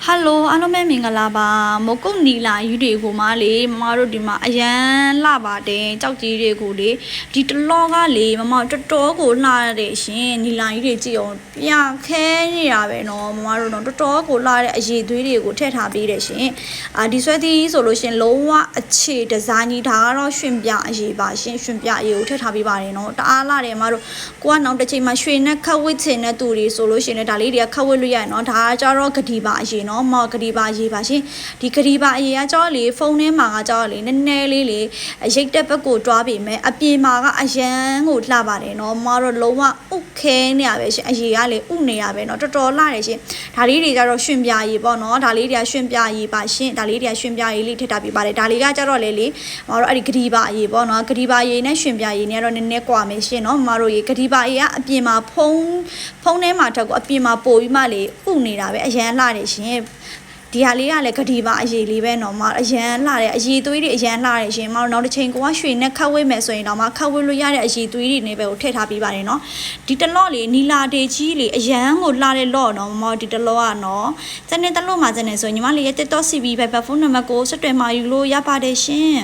Hello အားလုံးပဲမင်္ဂလာပါမကုတ်နီလာယူတွေကိုမလေးမမတို့ဒီမှာအရန်လှပါတယ်ကြောက်ကြီးတွေကိုလေဒီတလောကလေမမတော်တော်ကိုလှရတယ်ရှင်နီလာယူတွေကြည့်အောင်ပြခဲနေတာပဲနော်မမတို့တော့တော်တော်ကိုလှတဲ့အရည်သွေးတွေကိုထည့်ထားပေးတယ်ရှင်ဒီဆွဲသီးဆိုလို့ရှင်လုံးဝအခြေဒီဇိုင်းကြီးဒါကတော့ရွှင်ပြအရည်ပါရှင်ရွှင်ပြအရည်ကိုထည့်ထားပေးပါတယ်နော်တအားလှတယ်မမတို့ကိုကနောက်တစ်ချိန်မှာရွှေနဲ့ခက်ဝစ်ချင်တဲ့သူတွေဆိုလို့ရှင်လည်းဒါလေးတွေကခက်ဝစ်လို့ရရနော်ဒါကကြတော့ဂတိပါအရည်နော်မော်ဂရီပါရေးပါရှင်ဒီဂရီပါအရေးကကြောလေဖုန်းထဲမှာကကြောလေနည်းနည်းလေးလေရိတ်တက်ဘက်ကိုတွားပေမဲ့အပြင်မှာကအရန်ကိုလှပါတယ်နော်မတို့လုံးဝဥခဲနေရပဲရှင်အရေးကလေဥနေရပဲနော်တော်တော်လှတယ်ရှင်ဒါလေးတွေကြတော့ရွှင်ပြရေးပေါ့နော်ဒါလေးတွေကရွှင်ပြရေးပါရှင်ဒါလေးတွေကရွှင်ပြရေးလေးထည့်ထားပြပါတယ်ဒါလေးကကြတော့လေမတို့အဲ့ဒီဂရီပါရေးပေါ့နော်ဂရီပါရေးနဲ့ရွှင်ပြရေးနဲ့တော့နည်းနည်းကွာမယ်ရှင်နော်မတို့ရေဂရီပါရေးကအပြင်မှာဖုန်းထဲမှာထက်ကိုအပြင်မှာပို့ပြီးမှလေဥနေတာပဲအရန်လှတယ်ရှင်ဒီဟာလေးကလည်းဂတိပါအရေးလေးပဲနော်မအရန်လှတယ်အရေးသွေးတွေအရန်လှတယ်ရှင်မနောက်တစ်ချိန်ကိုကရွှေနဲ့ခတ်ဝိမယ်ဆိုရင်တော့မခတ်ဝိလို့ရတဲ့အရေးသွေးတွေနေပဲကိုထည့်ထားပေးပါတယ်နော်ဒီတလော့လေးနီလာတေကြီးလေးအရန်ကိုလှတဲ့လော့နော်မဒီတလော့ကနော်စနေတလော့မှာစနေဆိုရင်ညီမလေးရဲ့ TikTok CB ပဲဖုန်းနံပါတ်ကိုဆက်တွယ်မှာယူလို့ရပါတယ်ရှင်